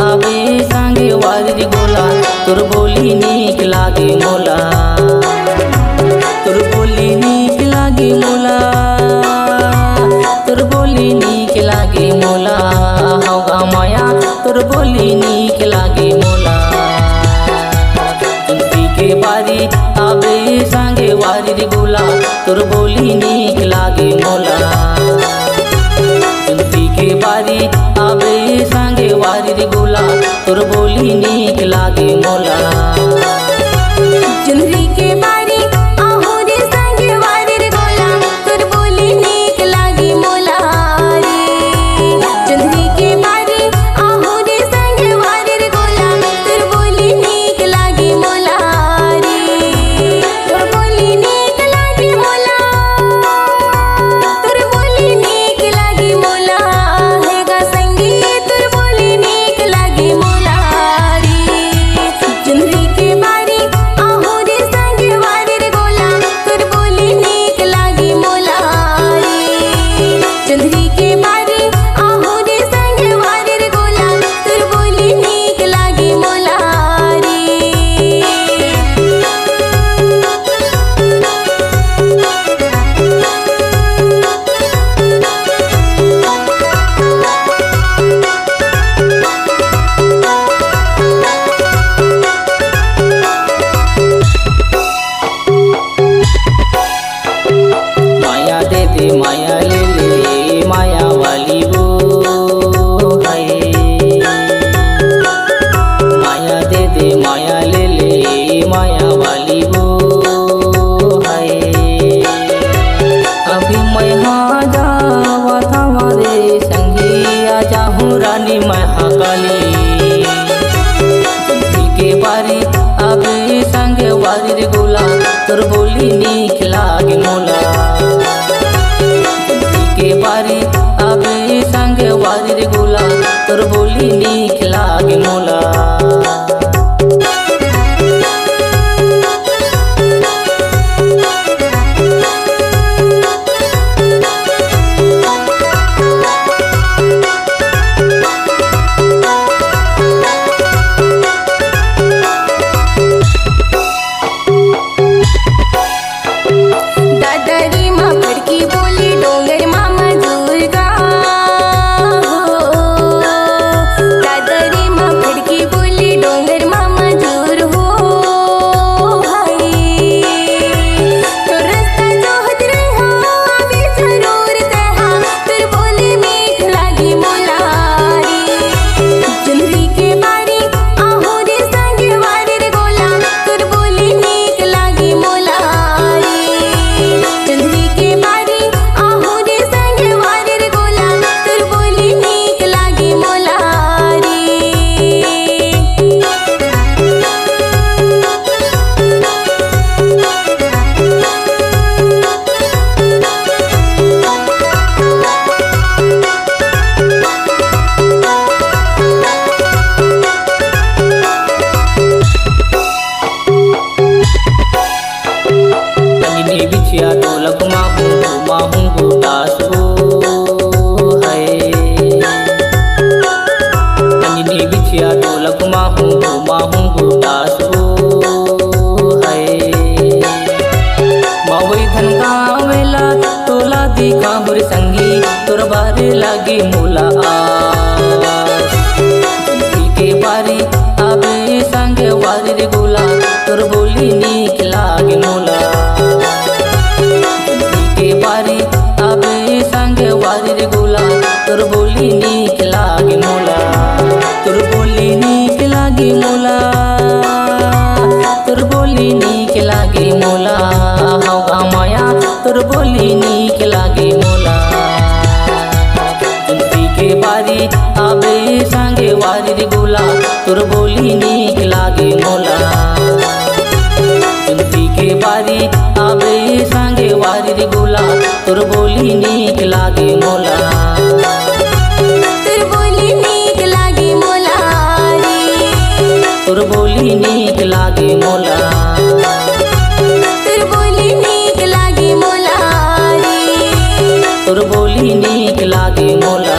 आवे संगे वारी गोला तोर बोली नीक लागे मोला तोर बोली नीक लागे मोला तोर बोली नीक लागे मोला हौगा माया तोर बोली नीक लागे मोला चुनरी के बारी आवे संगे वारी गोला तोर बोली नीक लागे मोला चुनरी के बारी आवे संगे वारी गोला तोर बोली नीक लागे मोला चुनरी के बारी आहो रे संगे वारी गोला तोर बोली नीक लागे मोला रे चुनरी के बारी आहो रे संगे वारी गोला तोर बोली नीक लागे मोला रे तोर बोली नीक लागे मोला तोर बोली नीक लागे मोला हे गा संगी तोर बोली नीक लागे मोला रे चुनरी के बारी आहो रे संगे वारी गोला तोर बोली नीक लागे मोला रे चुनरी के बारी आहो रे संगे वारी गोला तोर बोली नीक लागे मोला रे माया दे दे माया ले ले माया वाली वो है माया दे दे माया ले ले माया वाली वो है अभी मैं हाँ जावा था हमारे संगी आ जाहूँ रानी महाकाली चुनरी के बारी आवे संगे वारी गोला तोर बोली नीक लागे मोला चुनरी के बारी आवे संगे वारी गोला तोर बोली नीक लागे मोला दादरी माँ फड़की बोली डोंगर मामा दुर्गा हो दादरी माँ फड़की बोली डोंगर मामा दूर हो हाय तो रास्ता जो हदरे हाँ अभी जरूर तहा फिर बोली मीठ लागी मोला रे चुनरी के बारी आहो रे संगे वारी गोला तोर बोली नीक लागी मोला रे चुनरी के बारी आहो रे संगे वारी गोला तोर बोली नीक लागी मोला रे तनिनी बिछिया ढोलक माहूँ गुटासो है तनिनी बिछिया ढोलक माहूँ गुटासो है मवई धन गावेला तोला दिखा मोर संगी तोर बारे लागी मोला चुनरी के बारी आवे संगे वारी गोला तोर बोली नीक लागे मोला चुनरी के बारी आवे संगे वारी गोला तोर बोली नीक लागे मोला तोर बोली नीक लागे मोला तोर बोली नीक लागे मोला हौगा माया तोर बोली नीक लागे मोला चुनरी के बारी आवे संगे वारी गोला तोर बोली नीक लागे मोला चुनरी के बारी आवे संगे वारी गोला तोर बोली नीक लागे मोला तोर बोली नीक लागे मोला रे तोर बोली नीक लागे मोला तोर बोली नीक लागे मोला रे तोर बोली नीक लागे मोला।